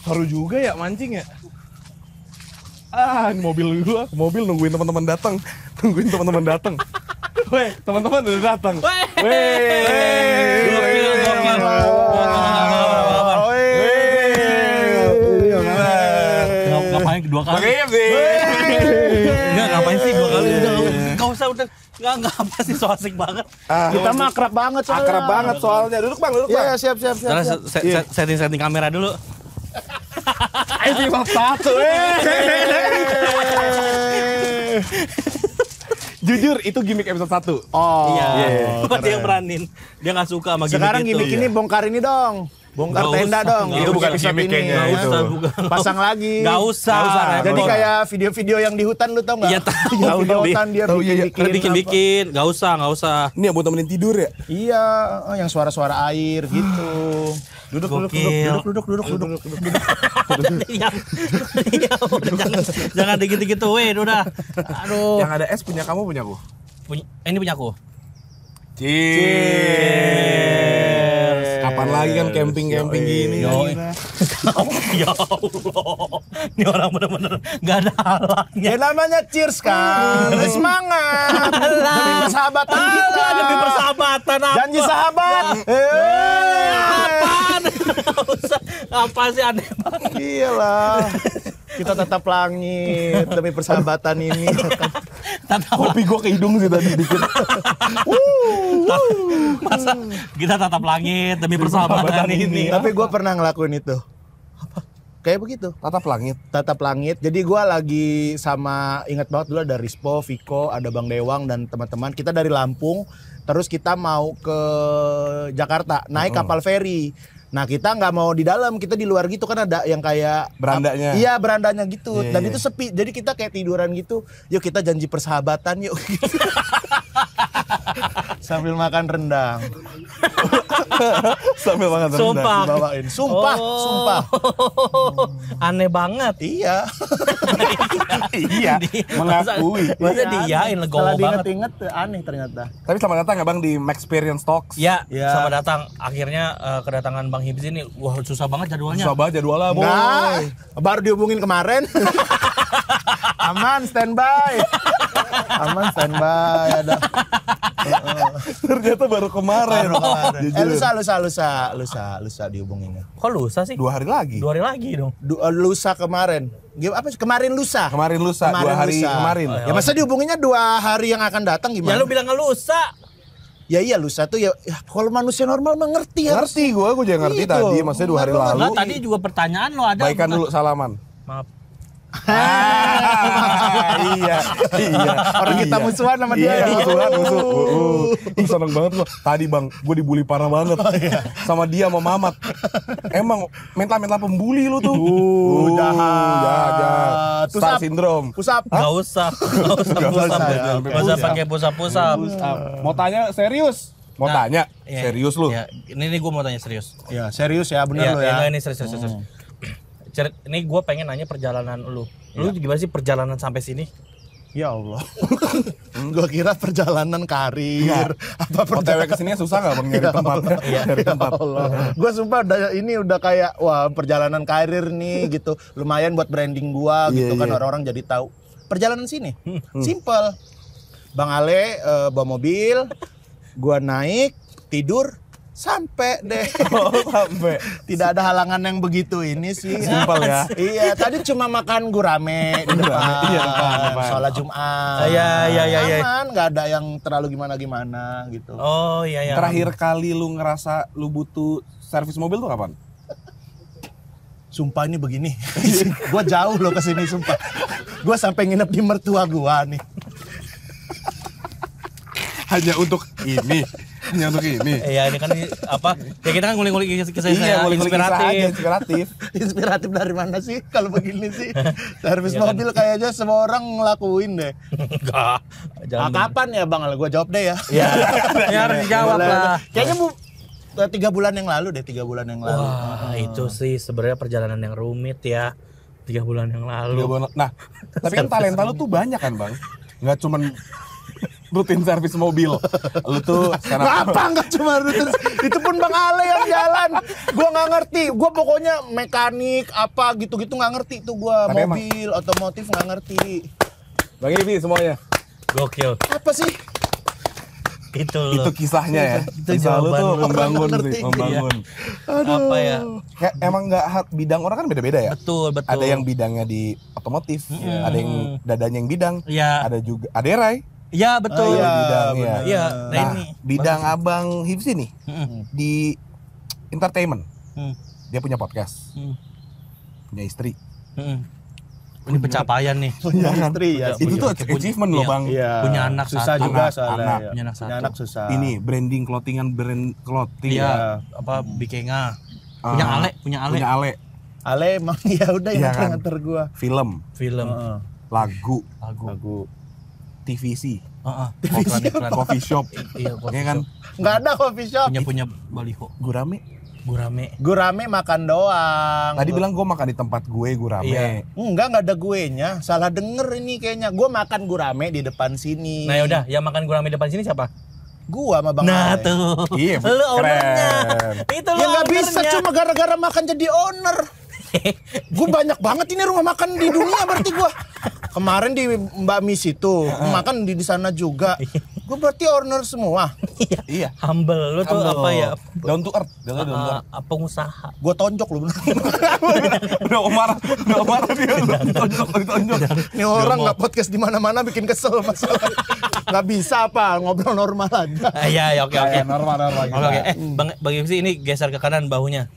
Seru juga ya mancing ya. Ini mobil gua, mobil nungguin teman-teman datang. Weh, teman-teman udah datang. Ngapain dua kali? Enggak, ngapain sih dua kali? Enggak usah udah. Enggak apa sih, so asik banget. Kita mah akrab banget soalnya. Akrab banget soalnya. Duduk Bang. Iya, siap. Setting kamera dulu. Episode 1. Jujur itu gimmick episode 1. Oh. Iya. Dia yang beranin. Dia enggak suka sama gimmick itu. Sekarang gimmick ini bongkar ini dong. Bongkar tenda dong. Itu bukan episode gimmick ini. kayaknya itu. Pasang lagi. Enggak usah. Jadi kayak video-video yang di hutan lu tau enggak? Iya, tahu. Video hutan dia bikin. Enggak usah. Ini yang buat temenin tidur ya? Iya, yang suara-suara air gitu. Duduk. Iya, jangan dikit-dikit weh, udah. Aduh. Yang ada es punya kamu, punya aku. Ini punya aku. Cheers. Kapan lagi kan camping gini? Ya Allah. Ini orang bener-bener enggak ada halangnya. Ya namanya cheers kan. Semangat. Demi persahabatan kita. Demi persahabatan apa? Janji sahabat. Apaan? Apa sih aneh banget. Iyalah. Kita tetap langit demi persahabatan ini. Kopi gua ke hidung sih tadi dikit. Masa kita tatap langit demi persahabatan ini. Tapi gue pernah ngelakuin itu. Apa? Kayak begitu. Tatap langit. Jadi gue lagi sama, ingat banget dulu ada Rispo, Viko, ada Bang Dewang dan teman-teman. Kita dari Lampung, terus kita mau ke Jakarta, naik kapal feri. Nah kita nggak mau di dalam, kita di luar gitu kan ada yang kayak berandanya. Iya berandanya gitu. Yeah, dan itu sepi. Jadi kita kayak tiduran gitu. Yuk kita janji persahabatan yuk. Sambil makan rendang. Sumpah. Dibawain. Sumpah. Aneh banget. Iya. Iya. Mengakui. Masa diiyain legowo Setelah banget. diinget-inget aneh ternyata. Tapi selamat datang ya Bang di Maxperience Talks. Ya, Ya. selamat datang. Akhirnya kedatangan Bang Hibs ini, wah susah banget jadwalnya. Susah banget jadwalnya, boy. Nah, baru dihubungin kemarin. Aman standby. Ada. Ternyata baru kemarin. Lusa dihubunginnya. Kok lusa sih? 2 hari lagi. 2 hari lagi dong. Lusa kemarin. Apa sih? Kemarin lusa. Kemarin 2 hari lusa. kemarin. Ya masa dihubunginnya 2 hari yang akan datang Ya gimana? lu bilang lusa. Ya iya lusa tuh ya kalau manusia normal mah ngerti ya. Ngerti gue juga ngerti Itu. tadi. Maksudnya 2 hari lalu. Nah, tadi juga pertanyaan lo ada. Baikan dulu salaman. Maaf. Iya. Orang kita musuhan sama dia ya. Musuh. Ih seneng banget gua. Tadi Bang, gua dibully parah banget. Sama dia sama Mamat. Emang mental pembuli lu tuh. Jahat. Star syndrome. Pusap. Enggak usah. Enggak usah pakai pusap-pusap. Mau tanya serius? Mau Nah, tanya? iya. Serius lu? Ya, ini gue mau tanya serius. Ya serius ya bener lo ya. Ini serius. Ini gue pengen nanya perjalanan lu. Lu gimana sih perjalanan sampai sini? Ya Allah. Gua kira perjalanan karir. Apa OTW kesini susah nggak Bang nyari tempatnya? Nyari tempat. Gue sumpah ini udah kayak wah perjalanan karir nih gitu. Lumayan buat branding gua gitu kan orang-orang jadi tahu. Perjalanan sini simple. Bang Ale bawa mobil, gua naik, tidur, sampai deh. Sampai. Tidak ada halangan yang begitu ini sih. Simpel ya. Iya, tadi cuma makan gurame di depan. Iya, depan. Sholat Jumat. Iya. Aman, nggak ada yang terlalu gimana gitu. Oh iya. Terakhir kali lu ngerasa lu butuh servis mobil tuh kapan? Sumpah ini begini. Gua jauh loh ke sini sumpah. Gua sampai nginep di mertua gua nih. Hanya untuk ini. Iya, ini kan apa? Ya kita kan ngulik-ngulik kisah saya inspiratif. Inspiratif dari mana sih kalau begini sih? Servis mobil kayaknya semua orang ngelakuin deh. Enggak. Kapan ya Bang? Gua jawab deh ya. Iya. Ya harus dijawab lah. Kayaknya 3 bulan yang lalu deh, 3 bulan yang lalu. Wah, itu sih sebenarnya perjalanan yang rumit ya. 3 bulan yang lalu. Nah, tapi kan talenta lu tuh banyak kan, Bang? Nggak cuman rutin servis mobil. Lu tuh stand-up. Apa enggak cuma rutin? Itu pun Bang Ale yang jalan. Gua nggak ngerti. Gua pokoknya mekanik apa gitu-gitu nggak ngerti tuh gua. Tapi Mobil, otomotif nggak ngerti. Bang Ivi semuanya. Gokil. Apa sih? Itu Kisahnya ya. Itu Kisah lu jawaban tuh lu. membangun Ngerti. sih, membangun. Apa ya? Kayak emang nggak bidang orang kan beda-beda ya. Betul. Ada yang bidangnya di otomotif, ada yang dadanya yang bidang, Iya. ada juga ada Rai. Iya betul. Iya, bidang ya. benar. Iya, Nah, ini. bidang Abang Hipsi nih Mm-mm. di entertainment. Mm. Dia punya podcast, Mm. punya istri. Mm. Ini pencapaian nih. Punya istri ya. Itu tuh punya- achievement loh, iya. Bang. Iya. Punya anak susah satu. juga Anak, soalnya. anak. Ya. Punya anak Punya satu. anak susah. Ini branding brand clothing. Iya, apa Bikenga. Punya Ah, Ale, punya Ale. Punya Ale. Ale emang ya udah Iya yang kan? nganter gua. Film, Film, Heeh. lagu, lagu. TVC, Heeh. Iklan. coffee shop. Iya, Ya kan? Nggak ada coffee shop. Punya baliho. Gurame. Gurame. Gue rame makan doang. Tadi bilang gue makan di tempat gue Gurame. Iya. Nggak ada guenya. Salah denger ini kayaknya. Gue makan gurame di depan sini. Nah yaudah, yang makan gurame depan sini siapa? Gua sama Bang Nah Ale. tuh. Iya, Lu ownernya. keren. Itu lu Ya nggak bisa ownernya. cuma gara-gara makan jadi owner. Gue banyak banget ini rumah makan di dunia berarti gue. Kemarin di Mbak Miss itu makan di sana juga. Gue berarti owner semua. Iya. Humble. Lu tuh apa ya? Down to earth. Down to earth. Pengusaha. Gue tonjok lu bener. Udah marah dia. Ditonjok. Ini orang nggak podcast di mana-mana bikin kesel masalah. Nggak bisa apa ngobrol normal aja. Iya, oke. Normal Oke, oke. Bang Yipsi ini geser ke kanan bahunya.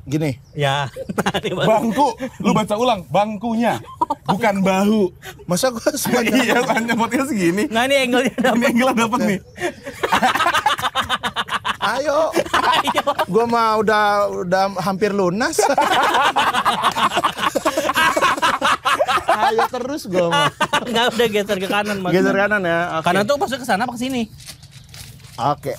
Gini. Ya. Tadi Bangku, lu baca ulang, bangkunya, bukan bahu. Masa gue semuanya Iya, tanya podcast segini. Nah ini angle-nya Ini dapet. angle dapet nih. ayo. Gue mah udah hampir lunas. Ayo terus gue mah. Enggak udah geser ke kanan, Mas. Geser kanan ya. Oke. Kanan tuh maksudnya ke sana apa ke sini? Oke.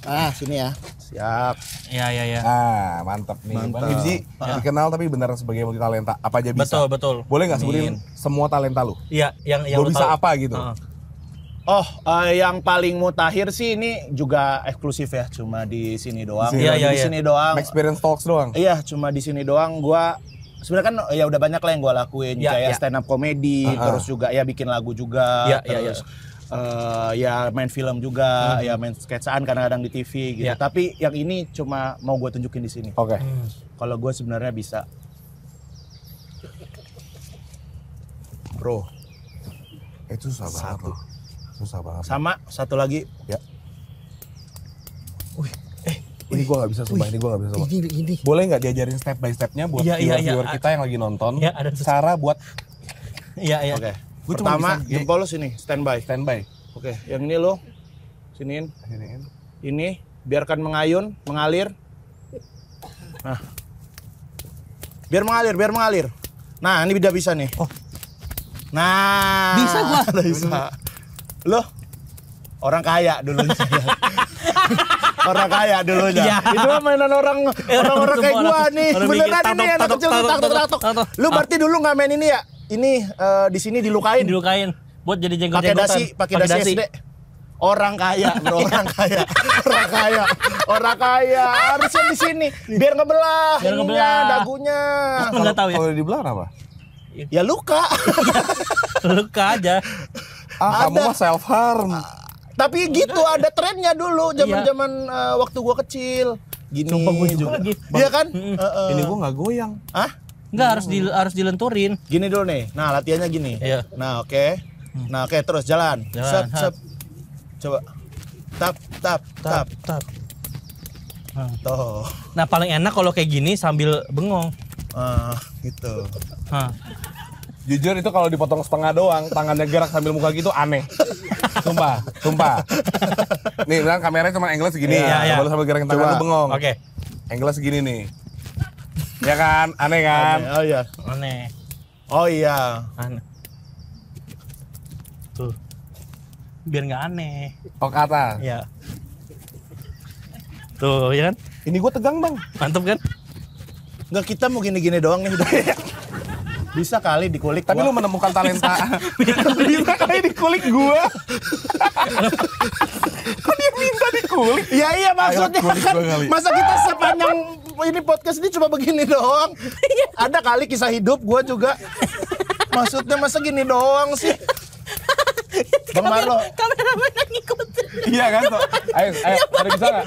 Ah, sini ya. Siap. Iya. Ah, mantap nih. Mantap. Bang Hipsi dikenal tapi beneran sebagai multi talenta. Apa aja bisa. Betul. Boleh nggak sebutin semua talenta lu? Iya, yang Lu lu bisa tahu. apa gitu? Heeh. Oh, yang paling mutakhir sih ini juga eksklusif ya, cuma di sini doang. Iya, iya, Di iya. sini doang. Experience Talks doang. Iya, cuma di sini doang. Gua sebenarnya kan ya udah banyak lah yang gua lakuin, Iya, kayak iya. stand up comedy, terus juga ya bikin lagu juga, Iya, terus ya main film juga, ya main sketsaan kadang-kadang di TV gitu. Iya. Tapi yang ini cuma mau gue tunjukin di sini. Oke. Kalau gue sebenarnya bisa. Bro, Itu susah banget loh. Susah banget. sama satu lagi. Ya. Ini gua nggak bisa sumpah, ini gua nggak bisa sumpah. Ini. Boleh nggak diajarin step by stepnya buat Iya, iya, viewer iya. kita yang lagi nonton? Iya, ada sesuatu. cara buat Iya. Oke. Gua cuma Pertama bisa- jempol lu sini, standby. standby. Oke, yang ini lo siniin. Siniin. Ini biarkan mengalir. Nah. Biar mengalir. Nah, ini udah bisa nih. Oh. Nah. Bisa gua. Udah bisa. Loh. Orang kaya dulunya. Orang kaya dulunya. Iya. Itu mah mainan orang-orang kayak Semua gua orang- nih. orang Beneran bikin ini anak kecil tuh tatok. Lu berarti dulu nggak main ini ya? Ini di sini dilukain. Dilukain buat jadi Pakai jenggot-jenggotan. pakai dasi SD. Orang kaya, bro, orang kaya. Harusnya di sini biar ngebelah, Biar ininya, ngebelah. dagunya. Enggak tahu ya. Kalau di belakang apa? Ya luka. Luka aja. Kamu mah self harm. Tapi gitu ada trennya dulu zaman-zaman waktu gua kecil. Gini. Sumpah gua juga lagi. Iya kan? Ini gua nggak goyang. Hah? Enggak harus dilenturin. Gini dulu nih. Nah, latihannya gini. Iya. Nah, oke. Nah, oke, terus jalan. Jalan, Sep. Coba. Tap. Tap. Tuh. Nah, paling enak kalau kayak gini sambil bengong. Gitu. Hah. Jujur itu kalau dipotong setengah doang, tangannya gerak sambil muka gitu aneh. Sumpah. Nih, bilang kameranya cuma angle segini. Iya. Coba lu sambil gerakin tangan Coba. lu bengong. Oke. Angle segini nih. Ya kan? Aneh kan? Oh iya. Aneh. Oh iya. Aneh. Tuh. Biar nggak aneh. Oh ke atas. Ya. Tuh, ya kan? Ini gua tegang, Bang. Mantap kan? Enggak, kita mau gini-gini doang nih udah. Bisa kali dikulik. Tapi lu menemukan talenta. Bisa kali dikulik gua. Kok dia minta dikulik? Iya maksudnya Ayo, kulik kan gua kali. masa kita sepanjang ini podcast ini cuma begini doang. Ada kali kisah hidup gua juga. Maksudnya masa gini doang sih? Bang Marlo. Kameramen yang ngikutin. Iya kan? Ayo, ada bisa nggak?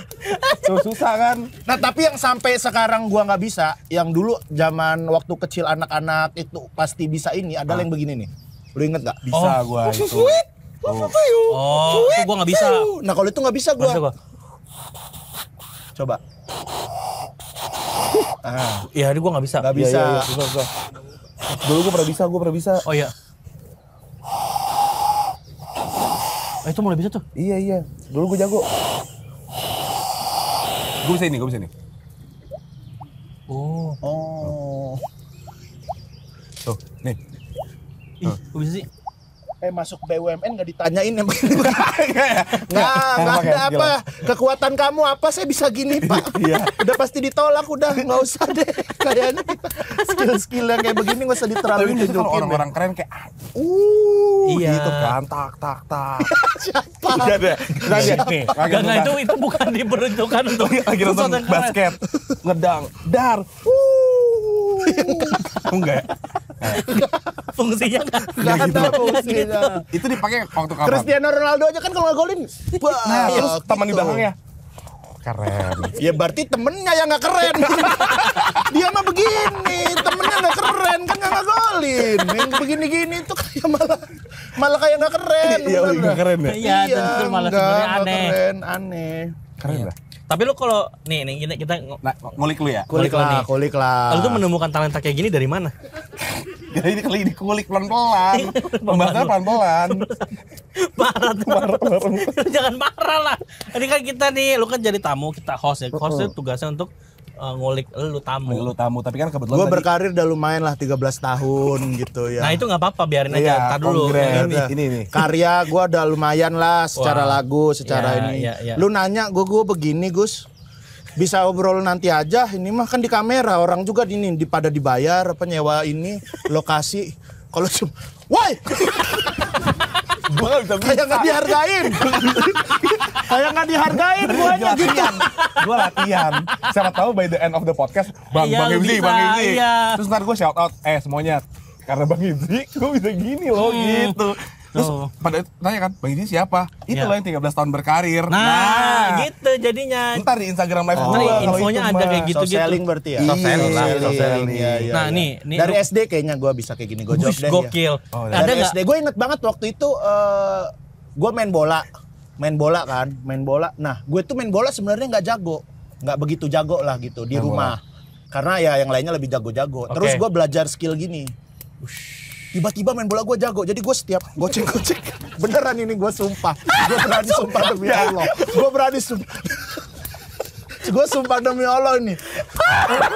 Tuh susah kan? Nah tapi yang sampai sekarang gua nggak bisa, yang dulu zaman waktu kecil anak-anak itu pasti bisa ini, adalah yang begini nih. Lu inget nggak? Bisa gua itu. Oh, itu gua nggak bisa. Nah kalau itu nggak bisa gua. Masa gua? Coba. Iya, gua nggak bisa. Nggak bisa. Iya, susah. Dulu gua pernah bisa. Oh iya. Itu mulai bisa tuh. Iya. Dulu gua jago. Gua bisa ini. Oh. Tuh, nih. Ih, kok bisa sih? Masuk BUMN nggak ditanyain yang begini. Nggak Nggak pakai, ada apa. gila. Kekuatan kamu apa? Saya bisa gini Pak. Iya. Udah pasti ditolak, udah nggak usah deh. Kayaknya kita skill yang kayak begini nggak usah Tapi diterlalu biasanya kalau tunjukin. orang-orang keren kayak Iya. gitu kan, tak. Siapa? Iya deh. Nah, dia nih, lagi Gak, nonton itu bukan diperuntukkan untuk lagi nonton sesuatu yang keren. basket, ngedang, dar. Enggak ya? Fungsinya kan. Nggak ada fungsinya. Itu dipakai waktu kapan? Cristiano Ronaldo aja kan kalau nggak golin. Nah, terus teman di gitu. belakangnya keren. Ya berarti temennya yang nggak keren. Dia mah begini, temennya nggak keren kan nggak golin. Yang begini-gini itu kayak malah kayak nggak keren. Iya, bener. nggak keren ya? Iya, itu malah nggak sebenarnya aneh. keren, aneh. Keren lah. Tapi lu kalau nih kita Nah, ngulik lu ya. Kulik lah. lu tuh menemukan talenta kayak gini dari mana? Jadi ini kali dikulik pelan-pelan. Pembahasannya pelan-pelan. Marah tuh. Jangan marah lah. Ini kan kita nih, lu kan jadi tamu, kita host ya. Host itu tugasnya untuk ngulik lu tamu. Lu tamu, tapi kan kebetulan Gue tadi berkarir udah lumayan lah 13 tahun gitu ya. Nah itu nggak apa-apa, biarin Iya, aja. Tar dulu. kongres. Yang ini. Ini nih. Karya gue udah lumayan lah secara Wah. lagu, secara Ya, ini. ya. Lu nanya gue begini Gus, bisa obrol nanti aja. Ini mah kan di kamera, orang juga ini pada dibayar apa nyewa ini lokasi. Kalau cuma, woi, gua nggak bisa kayak nggak dihargain, kayak nggak dihargain guanya gitu. Gue latihan. Siapa tahu by the end of the podcast, Bang Iya, lu Ibzi, bisa, Bang Ibzi. iya. Terus ntar gue shout out, semuanya. Karena Bang Ibzi, gue bisa gini loh gitu. Terus Tuh. pada tanya kan, Bang Ibzi siapa? Itu Iya. loh yang 13 tahun berkarir. Nah, gitu jadinya. Ntar di Instagram live Ntar gua kalau infonya itu ada mah. kayak gitu. Soft selling berarti ya. Soft selling lah, soft selling. Iya, iya, Nah, iya. nih Dari lu- SD kayaknya gue bisa kayak gini, gue jawab Wih, deh. gokil. Oh, Ada Dari nggak? SD gue inget banget waktu itu gue main bola kan, main bola. Nah, gue tuh main bola sebenarnya nggak jago, nggak begitu jago lah gitu di Main rumah. Karena ya yang lainnya lebih jago-jago. Oke. Terus gue belajar skill gini. Tiba-tiba main bola gue jago. Jadi gue setiap goceng-goceng. Beneran ini gue sumpah. Gue berani sumpah demi Allah. Gue berani sumpah. Gue sumpah demi Allah ini.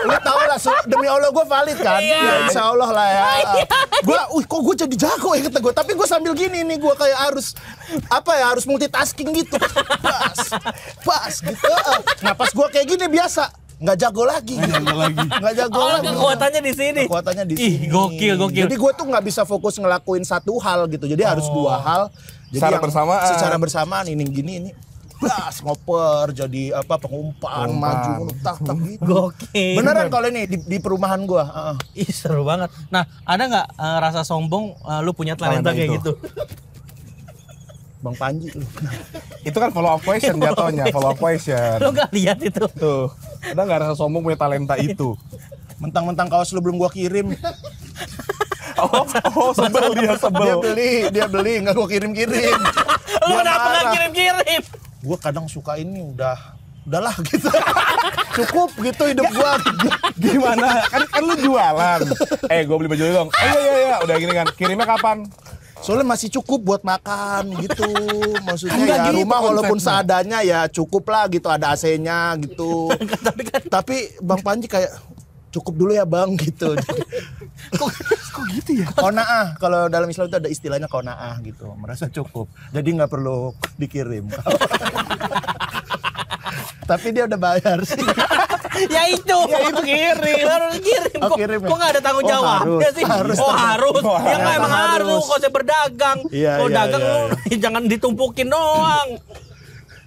Lu tau lah demi Allah gue valid kan? Iya. Ya insya Allah lah ya. Gue, kok gue jadi jago ya kata gue. Tapi gue sambil gini nih gue kayak harus harus multitasking gitu. Pas gitu. Nah pas gue kayak gini biasa nggak jago lagi. Nggak jago Oh, lagi. kekuatannya di sini. Kekuatannya di Ih, sini. gokil. Jadi gue tuh nggak bisa fokus ngelakuin satu hal gitu. Jadi harus dua hal. Jadi Secara yang bersamaan. Secara bersamaan ini gini ini. Bas ngoper jadi pengumpan maju tak gitu. Gokil. Beneran kalau ini di perumahan gua. Ih, seru banget. Nah, ada nggak rasa sombong lu punya talenta Talenta kayak itu. gitu? Bang Panji lu. Itu kan follow up question jatuhnya, follow up question. Lu nggak lihat itu? Tuh, udah nggak rasa sombong punya talenta itu. Mentang-mentang kaos lu belum gua kirim. Sebel dia sebel. Dia beli nggak gua kirim-kirim. Lu Dia kenapa nggak marah. kirim-kirim? Gua kadang suka ini udahlah gitu. Cukup gitu hidup gua. Gimana? Kan lu jualan. Gue beli baju lu dong. Iya. Udah gini kan. Kirimnya kapan? Soalnya masih cukup buat makan gitu. Maksudnya Enggak ya gitu rumah walaupun konsepnya. seadanya ya cukup lah gitu, ada AC-nya gitu. Tapi Bang Panji kayak cukup dulu ya Bang gitu. Kok gitu ya? Qanaah, kalau dalam Islam itu ada istilahnya qanaah gitu, merasa cukup. Jadi nggak perlu dikirim. Tapi dia udah bayar sih. Ya itu kirim. Harus kirim. Oh, kirim ya? Kok nggak ada tanggung Oh, jawabnya harus. sih? Harus. Harus. Ya nggak emang harus. Harus. Kalau saya berdagang. Iya, Kalau iya, dagang iya, lu jangan ditumpukin doang.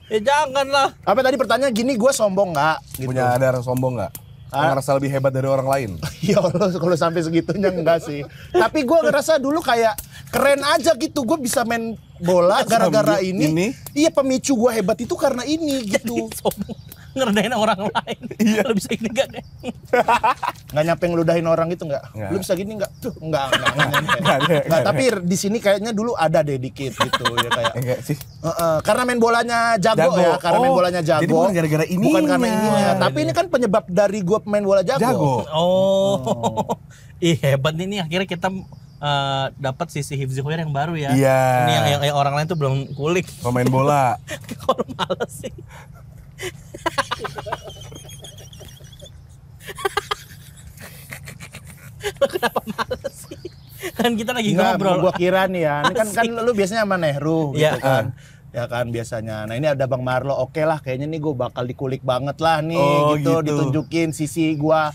Ya jangan lah. Apa tadi pertanyaan gini, gue sombong nggak? Gitu. Punya ada sombong nggak? Ngerasa lebih hebat dari orang lain? Ya Allah, kalau sampai segitunya enggak sih. Tapi gue ngerasa dulu kayak keren aja gitu. Gue bisa main bola gara-gara ini. Iya, pemicu gue hebat itu karena ini gitu. Sombong. Ngerendahin orang lain. Iya. Lu bisa gini gak deh? Nggak nyampe ngeludahin orang gitu nggak? Nggak. Lu bisa gini nggak? Tuh nggak nyampe. Nggak ada. Nggak, tapi di sini kayaknya dulu ada deh dikit gitu ya kayak. Enggak sih. Karena main bolanya jago ya, karena main bolanya jago. Jadi bukan gara-gara ininya. Bukan karena ininya. Tapi ini kan penyebab dari gue main bola jago. Jago. Oh. Ih hebat nih akhirnya kita dapat sisi Hifzi Khoir yang baru ya. Iya. Ini yang orang lain tuh belum kulik. Pemain bola. Kok lu males sih? Lo kenapa males sih? Kan kita lagi Enggak, ngobrol. gua kira nih ya. Ini kan lu biasanya sama Nehru gitu Iya. kan. Ya kan biasanya. Nah ini ada Bang Marlo. Oke lah kayaknya nih gue bakal dikulik banget lah nih Oh, gitu. gitu. Ditunjukin sisi gua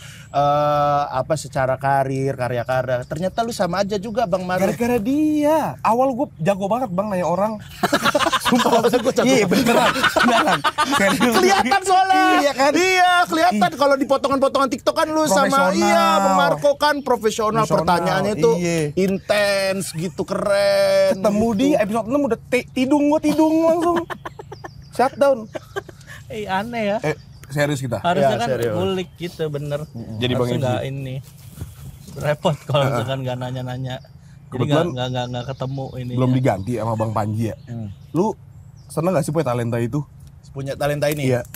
apa secara karya. Ternyata lu sama aja juga Bang Marlo. Gara-gara dia. Awal gue jago banget bang nanya orang. Sumpah. Gua jago Iya beneran. Serius. Kelihatan soalnya. Iya kan? Iya, kelihatan kalau di potongan-potongan TikTok kan lu sama Profesional. Bang Marco kan profesional. Pertanyaannya itu Iya. intens gitu, keren. Ketemu gitu. di episode 6 udah tidung langsung. Shutdown. Aneh ya. Serius kita. Harusnya Ya, kan serius. kulik gitu bener. Jadi Bang Harusnya Hifzi. nggak ini repot kalau misalkan nggak nanya-nanya. Jadi Kebetulan nggak ketemu ini. Belum diganti sama Bang Panji ya. Lu seneng gak sih punya talenta itu? Punya talenta ini. Iya.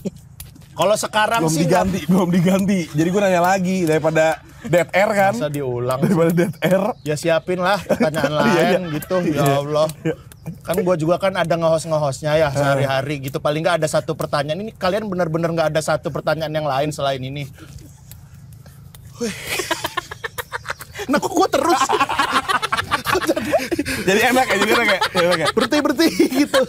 Kalau sekarang Belum sih belum diganti. Jadi gue nanya lagi daripada dead air kan. bisa diulang. Daripada dead air. Ya siapin lah pertanyaan lain gitu. Ya Allah. Kan gua juga kan ada nge-host-nya ya sehari-hari gitu. Paling nggak ada satu pertanyaan. Ini kalian benar-benar nggak ada satu pertanyaan yang lain selain ini. Wih. Nah kok gua terus? Jadi enak ya, jadi enak ya. Berhenti gitu.